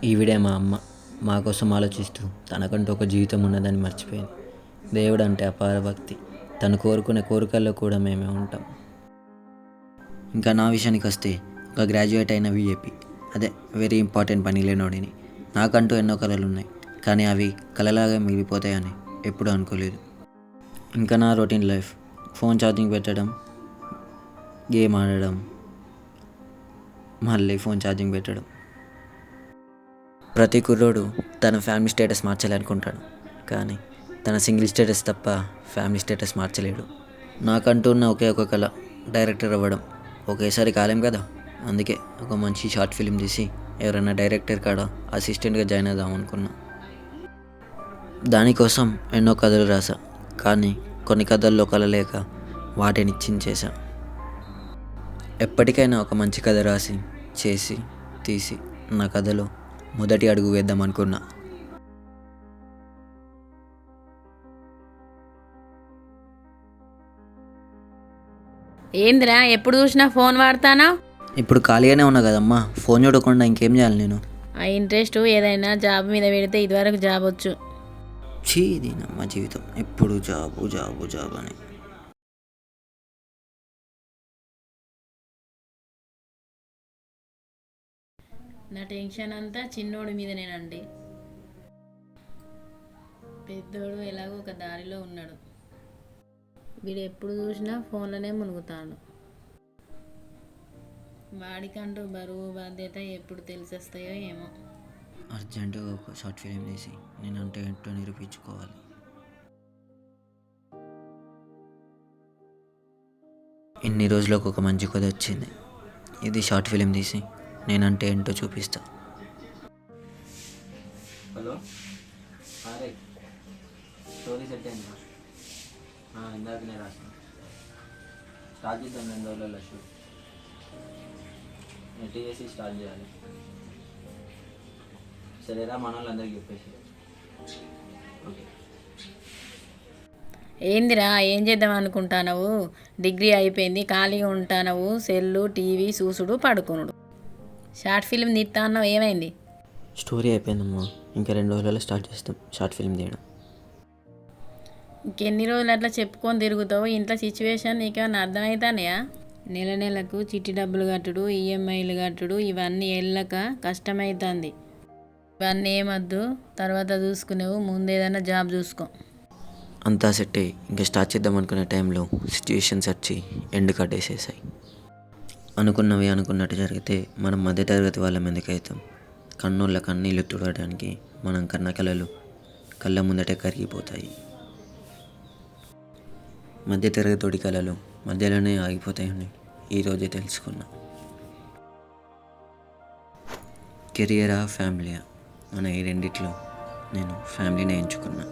ఈవిడే మా అమ్మ. మా కోసం ఆలోచిస్తూ తనకంటూ ఒక జీవితం ఉన్నదని మర్చిపోయింది. దేవుడు అంటే అపార భక్తి. తను కోరుకునే కోరికల్లో కూడా మేమే ఉంటాం. ఇంకా నా విషయానికి వస్తే, ఒక గ్రాడ్యుయేట్ అయిన విఏపి, అదే వెరీ ఇంపార్టెంట్ పని లేనోడిని. నాకంటూ ఎన్నో కలలు ఉన్నాయి, కానీ అవి కలలాగా మిగిలిపోతాయని ఎప్పుడూ అనుకోలేదు. ఇంకా నా రొటీన్ లైఫ్, ఫోన్ ఛార్జింగ్ పెట్టడం, గేమ్ ఆడడం, మళ్ళీ ఫోన్ ఛార్జింగ్ పెట్టడం. ప్రతి కుర్రోడు తన ఫ్యామిలీ స్టేటస్ మార్చాలనుకుంటాడు, కానీ తన సింగిల్ స్టేటస్ తప్ప ఫ్యామిలీ స్టేటస్ మార్చలేడు. నాకంటూ ఉన్న ఒకే ఒక కళ డైరెక్టర్ అవ్వడం. ఒకేసారి కాలేం కదా, అందుకే ఒక మంచి షార్ట్ ఫిలిం తీసి ఎవరైనా డైరెక్టర్ కాడ అసిస్టెంట్గా జాయిన్ అవుదాం అనుకున్నా. దానికోసం ఎన్నో కథలు రాసా, కానీ కొన్ని కథల్లో కళ లేక వాటిని చించేశా. ఎప్పటికైనా ఒక మంచి కథ రాసి చేసి తీసి నా కథలో మొదటి అడుగు వేద్దాం అనుకున్నా. ఏందిరా ఎప్పుడు చూసినా ఫోన్ వాడతానా? ఇప్పుడు ఖాళీగానే ఉన్నా కదమ్మా, ఫోన్ చూడకుండా ఇంకేం చేయాలి నేను? ఆ ఇంట్రెస్ట్ ఏదైనా జాబ్ మీద పెడితే ఇదివరకు జాబ్ వచ్చు. దీనమ్మ జీవితం, ఎప్పుడు జాబు జాబు జాబు అని. నా టెన్షన్ అంతా చిన్నోడి మీదనేనండి. పెద్దోడు ఎలాగో ఒక దారిలో ఉన్నాడు, వీడు ఎప్పుడు చూసినా ఫోన్లోనే మునుగుతాడు. వాడికంటూ బరువు బాధ్యత ఎప్పుడు తెలిసొస్తాయో ఏమో. అర్జెంటుగా ఒక షార్ట్ ఫిలిం తీసి నేనంటే ఏంటో నిరూపించుకోవాలి. ఇన్ని రోజులకు ఒక మంచి కథ వచ్చింది. ఇది షార్ట్ ఫిలిం తీసి నేనంటే ఏంటో చూపిస్తా. హలో, స్టోరీ సెట్ అయింది. ఇందాకనే రాసిన, స్టార్ట్ చేద్దాం 2 రోజులలో షూట్. నెట్ చేసి స్టార్ట్ చేయాలి. సరేరా, మన వాళ్ళందరికీ చెప్పేసి. ఓకే. ఏందిరా ఏం చేద్దాం అనుకుంటానవు? డిగ్రీ అయిపోయింది, ఖాళీగా ఉంటానవు, సెల్లు టీవీ చూసుడు పడుకునుడు. షార్ట్ ఫిలిం తీస్తా అన్నావు, ఏమైంది? స్టోరీ అయిపోయిందమ్మా, ఇంకా 2 రోజులలో స్టార్ట్ చేస్తాం షార్ట్ ఫిలిం తీయడం. ఇంకెన్ని రోజులు అట్లా చెప్పుకొని తిరుగుతావు? ఇంట్లో సిచ్యువేషన్ నీకేమన్నా అర్థమవుతానయా? నెలకు చిట్టి డబ్బులు కట్టుడు, ఈఎంఐలు కట్టుడు, ఇవన్నీ వెళ్ళక కష్టమవుతుంది. ఇవన్నీ ఏమద్దు, తర్వాత చూసుకునేవు, ముందు ఏదైనా జాబ్ చూసుకో. అంతా సెట్ అయ్యి ఇంకా స్టార్ట్ చేద్దాం అనుకునే టైంలో సిచ్యువేషన్స్ వచ్చి ఎండ్ కట్టేసేసాయి. అనుకున్నవి అనుకున్నట్టు జరిగితే మనం మధ్యతరగతి వాళ్ళం ఎందుకవుతాం? కన్నుళ్ళ కన్నీళ్ళు తుడవడానికి మనం కన్న కలలు కళ్ళ ముందటే కరిగిపోతాయి. మధ్యతరగతోడి కళలు మధ్యలోనే ఆగిపోతాయని ఈరోజే తెలుసుకున్నా. కెరియరా ఫ్యామిలీయా, మన ఈ రెండిట్లో నేను ఫ్యామిలీనే ఎంచుకున్నా.